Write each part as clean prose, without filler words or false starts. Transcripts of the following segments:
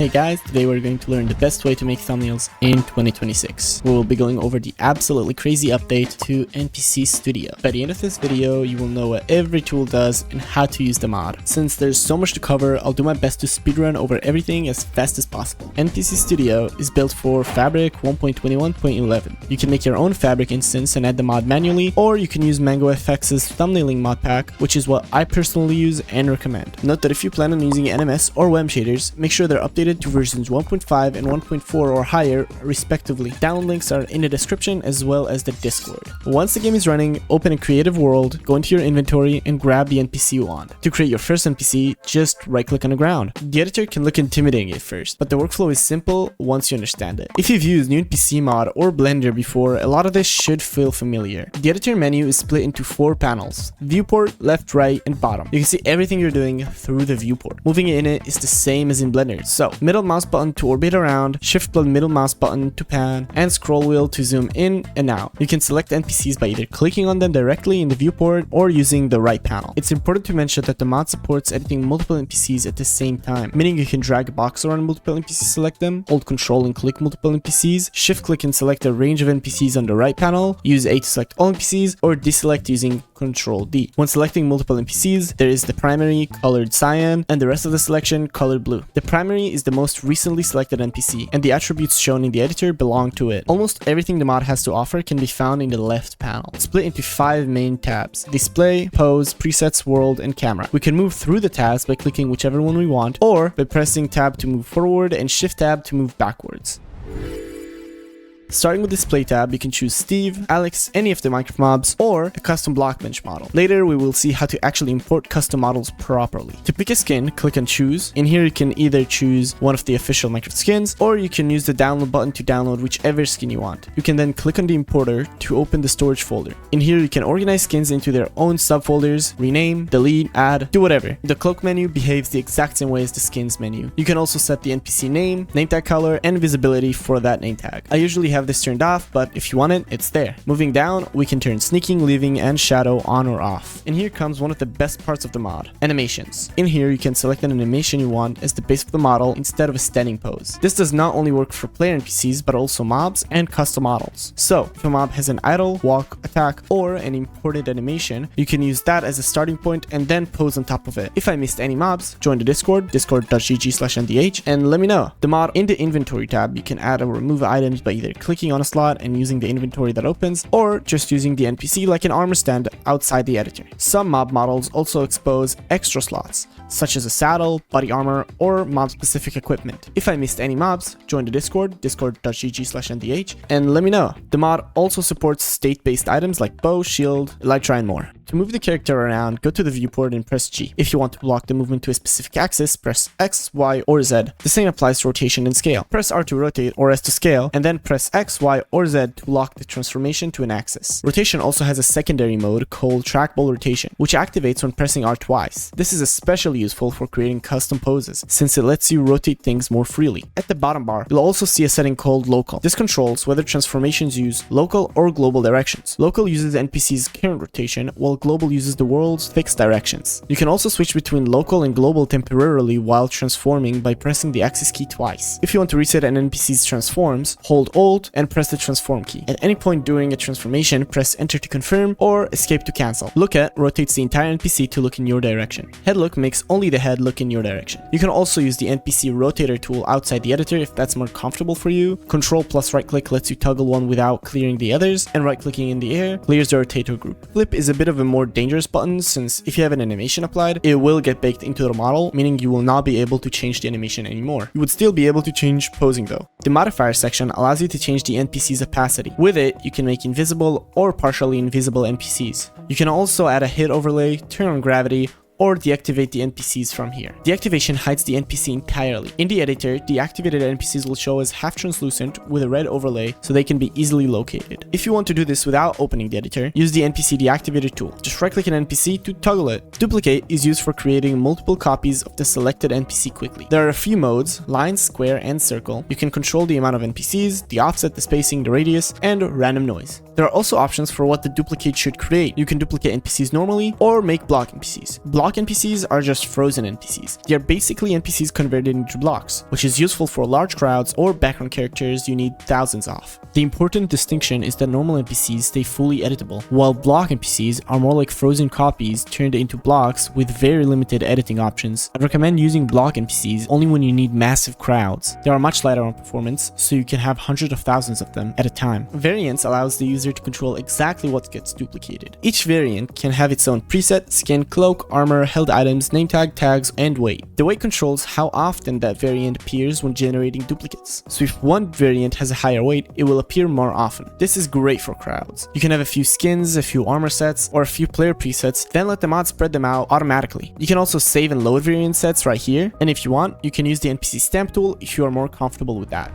Hey guys, today we're going to learn the best way to make thumbnails in 2026. We will be going over the absolutely crazy update to NPC Studio. By the end of this video, you will know what every tool does and how to use the mod. Since there's so much to cover, I'll do my best to speedrun over everything as fast as possible. NPC Studio is built for Fabric 1.21.11. You can make your own Fabric instance and add the mod manually, or you can use MangoFX's thumbnailing mod pack, which is what I personally use and recommend. Note that if you plan on using NMS or WEM shaders, make sure they're updated to versions 1.5 and 1.4 or higher respectively. Download links are in the description as well as the Discord. Once the game is running, open a creative world, go into your inventory and grab the NPC you want. To create your first NPC, just right click on the ground. The editor can look intimidating at first, but the workflow is simple once you understand it. If you've used new NPC mod or Blender before, a lot of this should feel familiar. The editor menu is split into 4 panels: viewport, left, right, and bottom. You can see everything you're doing through the viewport. Moving in it is the same as in Blender. So middle mouse button to orbit around, shift plus middle mouse button to pan, and scroll wheel to zoom in and out. You can select NPCs by either clicking on them directly in the viewport or using the right panel. It's important to mention that the mod supports editing multiple NPCs at the same time, meaning you can drag a box around multiple NPCs, select them, hold Control and click multiple NPCs, shift click and select a range of NPCs on the right panel, use A to select all NPCs, or deselect using Control D. When selecting multiple NPCs, there is the primary colored cyan and the rest of the selection colored blue. The primary is the most recently selected NPC, and the attributes shown in the editor belong to it. Almost everything the mod has to offer can be found in the left panel, split into 5 main tabs: display, pose, presets, world, and camera. We can move through the tabs by clicking whichever one we want, or by pressing tab to move forward and shift tab to move backwards. Starting with display tab, you can choose Steve, Alex, any of the Minecraft mobs, or a custom blockbench model. Later, we will see how to actually import custom models properly. To pick a skin, click on choose. In here, you can either choose one of the official Minecraft skins, or you can use the download button to download whichever skin you want. You can then click on the importer to open the storage folder. In here, you can organize skins into their own subfolders, rename, delete, add, do whatever. The cloak menu behaves the exact same way as the skins menu. You can also set the NPC name tag color, and visibility for that name tag. I usually have this turned off, but if you want it, it's there. Moving down, we can turn sneaking, leaving, and shadow on or off. And here comes one of the best parts of the mod: animations. In here, you can select an animation you want as the base of the model instead of a standing pose. This does not only work for player NPCs, but also mobs and custom models. So, if a mob has an idle, walk, attack, or an imported animation, you can use that as a starting point and then pose on top of it. If I missed any mobs, join the Discord, discord.gg/ndh, and let me know. The mod in the inventory tab, you can add or remove items by either clicking on a slot and using the inventory that opens, or just using the NPC like an armor stand outside the editor. Some mob models also expose extra slots, such as a saddle, body armor, or mob specific equipment. If I missed any mobs, join the Discord, discord.gg/ndh, and let me know. The mod also supports state-based items like bow, shield, elytra, and more. To move the character around, go to the viewport and press G. If you want to block the movement to a specific axis, press X, Y, or Z. The same applies to rotation and scale. Press R to rotate or S to scale, and then press X, Y, or Z to lock the transformation to an axis. Rotation also has a secondary mode called trackball rotation, which activates when pressing R twice. This is especially useful for creating custom poses, since it lets you rotate things more freely. At the bottom bar, you'll also see a setting called local. This controls whether transformations use local or global directions. Local uses NPC's current rotation, while global uses the world's fixed directions. You can also switch between local and global temporarily while transforming by pressing the axis key twice. If you want to reset an NPC's transforms, hold Alt and press the transform key. At any point during a transformation, press Enter to confirm or Escape to cancel. Look at rotates the entire NPC to look in your direction. Head look makes only the head look in your direction. You can also use the NPC rotator tool outside the editor if that's more comfortable for you. Control plus right click lets you toggle one without clearing the others, and right clicking in the air clears the rotator group. Flip is a bit of a more dangerous button, since if you have an animation applied, it will get baked into the model, meaning you will not be able to change the animation anymore. You would still be able to change posing though. The Modifiers section allows you to change the NPC's opacity. With it, you can make invisible or partially invisible NPCs. You can also add a hit overlay, turn on gravity, or deactivate the NPCs from here. Deactivation hides the NPC entirely. In the editor, deactivated NPCs will show as half translucent with a red overlay so they can be easily located. If you want to do this without opening the editor, use the NPC deactivator tool. Just right click an NPC to toggle it. Duplicate is used for creating multiple copies of the selected NPC quickly. There are a few modes: line, square, and circle. You can control the amount of NPCs, the offset, the spacing, the radius, and random noise. There are also options for what the duplicate should create. You can duplicate NPCs normally or make block NPCs. Block Block NPCs are just frozen NPCs. They are basically NPCs converted into blocks, which is useful for large crowds or background characters you need thousands of. The important distinction is that normal NPCs stay fully editable, while block NPCs are more like frozen copies turned into blocks with very limited editing options. I recommend using block NPCs only when you need massive crowds. They are much lighter on performance, so you can have hundreds of thousands of them at a time. Variants allows the user to control exactly what gets duplicated. Each variant can have its own preset, skin, cloak, armor, held items, name tag, tags, and weight. The weight controls how often that variant appears when generating duplicates. So if one variant has a higher weight, it will appear more often. This is great for crowds. You can have a few skins, a few armor sets, or a few player presets, then let the mod spread them out automatically. You can also save and load variant sets right here, and if you want, you can use the NPC stamp tool if you are more comfortable with that.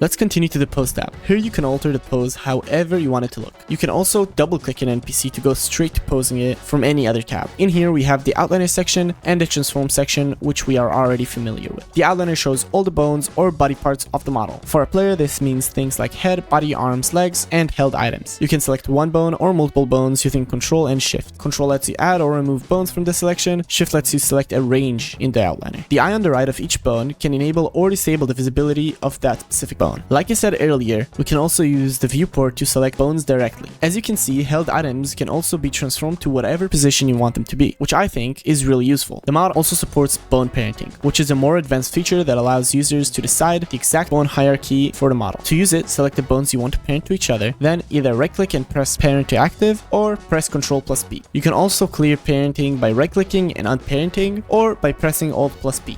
Let's continue to the pose tab. Here you can alter the pose however you want it to look. You can also double click an NPC to go straight to posing it from any other tab. In here we have the outliner section and the transform section, which we are already familiar with. The outliner shows all the bones or body parts of the model. For a player, this means things like head, body, arms, legs, and held items. You can select one bone or multiple bones using Control and Shift. Control lets you add or remove bones from the selection. Shift lets you select a range in the outliner. The eye on the right of each bone can enable or disable the visibility of that specific bone. Like I said earlier, we can also use the viewport to select bones directly. As you can see, held items can also be transformed to whatever position you want them to be, which I think is really useful. The mod also supports bone parenting, which is a more advanced feature that allows users to decide the exact bone hierarchy for the model. To use it, select the bones you want to parent to each other, then either right click and press parent to active, or press Ctrl plus B. You can also clear parenting by right clicking and unparenting, or by pressing Alt plus B.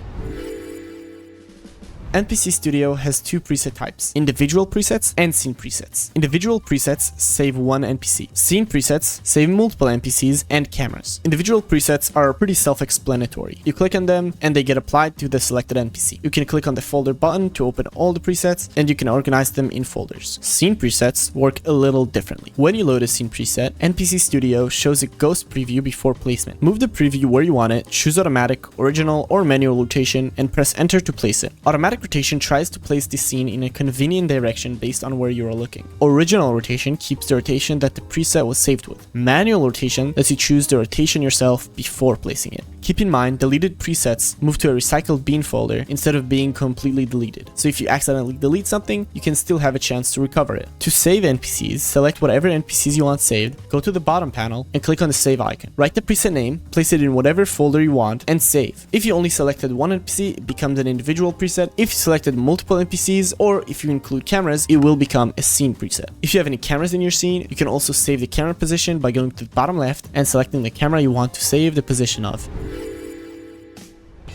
NPC Studio has two preset types: individual presets and scene presets. Individual presets save one NPC. Scene presets save multiple NPCs and cameras. Individual presets are pretty self-explanatory. You click on them and they get applied to the selected NPC. You can click on the folder button to open all the presets, and you can organize them in folders. Scene presets work a little differently. When you load a scene preset, NPC Studio shows a ghost preview before placement. Move the preview where you want it, choose automatic, original, or manual rotation, and press enter to place it. Automatic rotation tries to place the scene in a convenient direction based on where you are looking. Original rotation keeps the rotation that the preset was saved with. Manual rotation lets you choose the rotation yourself before placing it. Keep in mind, deleted presets move to a recycled bin folder instead of being completely deleted. So if you accidentally delete something, you can still have a chance to recover it. To save NPCs, select whatever NPCs you want saved, go to the bottom panel, and click on the save icon. Write the preset name, place it in whatever folder you want, and save. If you only selected one NPC, it becomes an individual preset. If you selected multiple NPCs, or if you include cameras, it will become a scene preset. If you have any cameras in your scene, you can also save the camera position by going to the bottom left and selecting the camera you want to save the position of.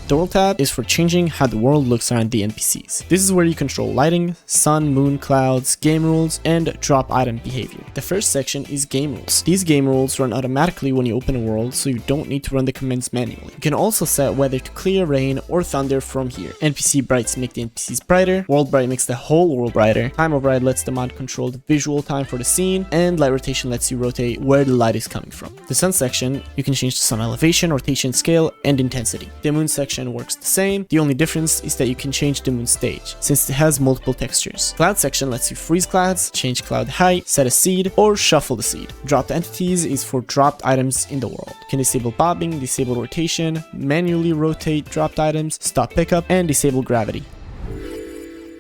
The World tab is for changing how the world looks around the NPCs. This is where you control lighting, sun, moon, clouds, game rules, and drop item behavior. The first section is game rules. These game rules run automatically when you open a world, so you don't need to run the commands manually. You can also set whether to clear, rain, or thunder from here. NPC brights make the NPCs brighter, world bright makes the whole world brighter, time of bright lets the mod control the visual time for the scene, and light rotation lets you rotate where the light is coming from. The sun section, you can change the sun elevation, rotation, scale, and intensity. The moon section works the same. The only difference is that you can change the moon stage, since it has multiple textures. Cloud section lets you freeze clouds, change cloud height, set a seed, or shuffle the seed. Dropped entities is for dropped items in the world. You can disable bobbing, disable rotation, manually rotate dropped items, stop pickup, and disable gravity.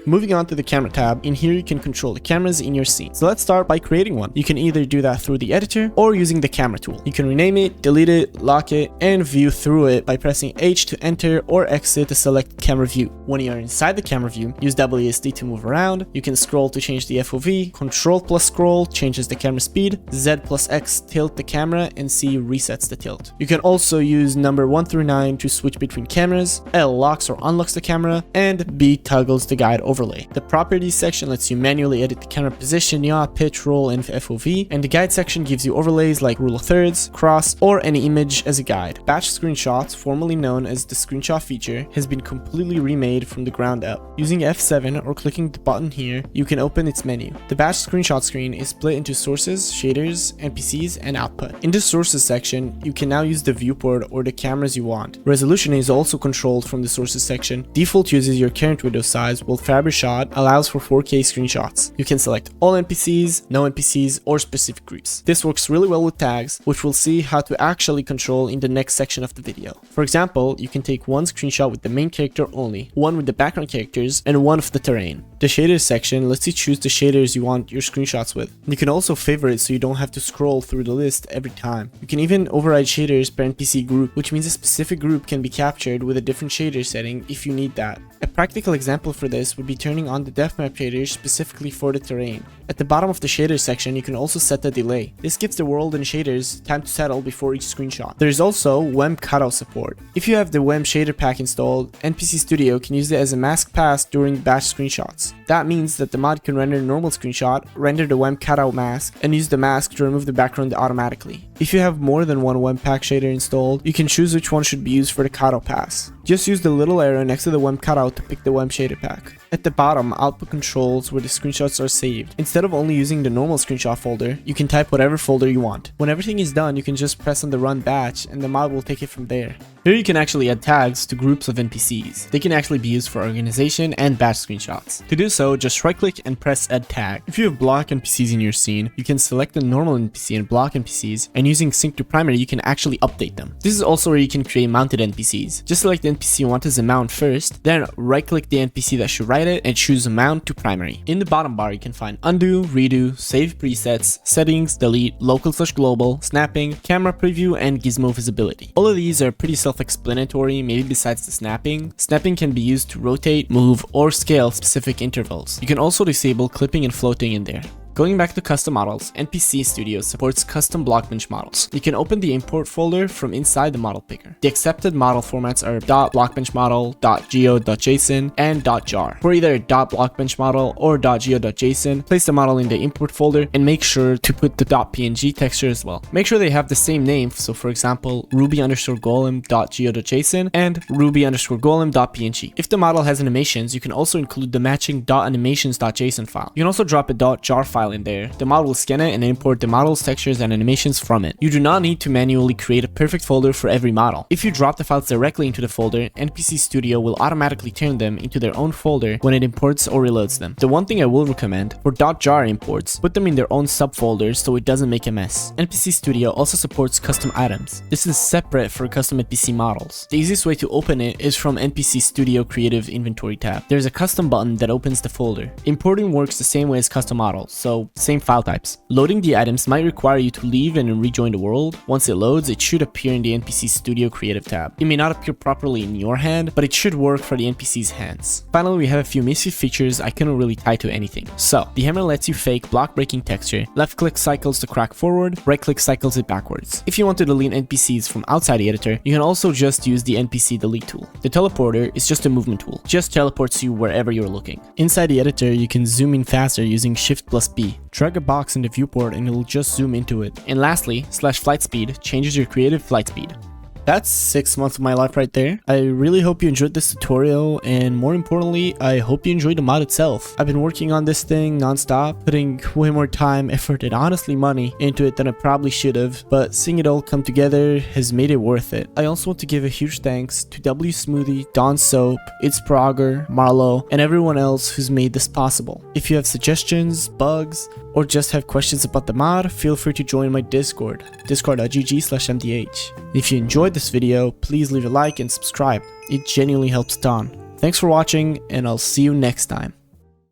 Moving on to the camera tab, in here you can control the cameras in your scene. So let's start by creating one. You can either do that through the editor or using the camera tool. You can rename it, delete it, lock it, and view through it by pressing H to enter or exit to select camera view. When you are inside the camera view, use WASD to move around. You can scroll to change the FOV, Control plus scroll changes the camera speed, Z plus X tilt the camera, and C resets the tilt. You can also use number 1 through 9 to switch between cameras, L locks or unlocks the camera, and B toggles the guide overlay. The properties section lets you manually edit the camera position, yaw, pitch, roll, and FOV, and the guide section gives you overlays like rule of thirds, cross, or any image as a guide. Batch screenshots, formerly known as the screenshot feature, has been completely remade from the ground up. Using F7 or clicking the button here, you can open its menu. The batch screenshot screen is split into sources, shaders, NPCs, and output. In the sources section, you can now use the viewport or the cameras you want. Resolution is also controlled from the sources section. Default uses your current window size, while fabric subscriber shot allows for 4K screenshots. You can select all NPCs, no NPCs, or specific groups. This works really well with tags, which we'll see how to actually control in the next section of the video. For example, you can take one screenshot with the main character only, one with the background characters, and one of the terrain. The shaders section lets you choose the shaders you want your screenshots with. You can also favorite so you don't have to scroll through the list every time. You can even override shaders per NPC group, which means a specific group can be captured with a different shader setting if you need that. A practical example for this would be turning on the depth map shaders specifically for the terrain. At the bottom of the shaders section, you can also set the delay. This gives the world and shaders time to settle before each screenshot. There is also WEM cutout support. If you have the WEM shader pack installed, NPC Studio can use it as a mask pass during batch screenshots. That means that the mod can render a normal screenshot, render the WEM cutout mask, and use the mask to remove the background automatically. If you have more than one WEM pack shader installed, you can choose which one should be used for the cutout pass. Just use the little arrow next to the WEM cutout to pick the WEM shader pack. At the bottom, output controls where the screenshots are saved. Instead of only using the normal screenshot folder, you can type whatever folder you want. When everything is done, you can just press on the run batch and the mod will take it from there. Here you can actually add tags to groups of NPCs. They can actually be used for organization and batch screenshots. To do so, just right click and press add tag. If you have block NPCs in your scene, you can select the normal NPC and block NPCs, and using sync to primary you can actually update them. This is also where you can create mounted NPCs. Just select the NPC you want as a mount first, then right click the NPC that should write it and choose mount to primary. In the bottom bar you can find undo, redo, save presets, settings, delete, local/global, snapping, camera preview, and gizmo visibility. All of these are pretty self-explanatory, maybe besides the snapping. Snapping can be used to rotate, move, or scale specific intervals. You can also disable clipping and floating in there. Going back to custom models, NPC Studio supports custom blockbench models. You can open the import folder from inside the model picker. The accepted model formats are .blockbenchmodel, .geo.json, and .jar. For either .blockbenchmodel or .geo.json, place the model in the import folder and make sure to put the .png texture as well. Make sure they have the same name, so for example, ruby_golem.geo.json and ruby_golem.png. If the model has animations, you can also include the matching .animations.json file. You can also drop a .jar file in there. The model will scan it and import the model's textures and animations from it. You do not need to manually create a perfect folder for every model. If you drop the files directly into the folder, NPC Studio will automatically turn them into their own folder when it imports or reloads them. The one thing I will recommend, for .jar imports, put them in their own subfolders so it doesn't make a mess. NPC Studio also supports custom items. This is separate for custom NPC models. The easiest way to open it is from NPC Studio Creative Inventory tab. There's a custom button that opens the folder. Importing works the same way as custom models, so same file types. Loading the items might require you to leave and rejoin the world. Once it loads, it should appear in the NPC Studio Creative tab. It may not appear properly in your hand, but it should work for the NPC's hands. Finally, we have a few Misfit features I couldn't really tie to anything. So, the hammer lets you fake block breaking texture, left click cycles the crack forward, right click cycles it backwards. If you want to delete NPCs from outside the editor, you can also just use the NPC delete tool. The teleporter is just a movement tool, just teleports you wherever you're looking. Inside the editor, you can zoom in faster using Shift+B. Drag a box in the viewport and it'll just zoom into it. And lastly, /flight speed changes your creative flight speed. That's 6 months of my life right there. I really hope you enjoyed this tutorial, and more importantly, I hope you enjoyed the mod itself. I've been working on this thing non-stop, putting way more time, effort, and honestly money into it than I probably should have, but seeing it all come together has made it worth it. I also want to give a huge thanks to wSmoothie, Donsoap, ItsProger, Marlow, and everyone else who's made this possible. If you have suggestions, bugs, or just have questions about the mod, feel free to join my Discord, discord.gg/mdh. If you enjoyed this video, please leave a like and subscribe. It genuinely helps a ton. Thanks for watching, and I'll see you next time.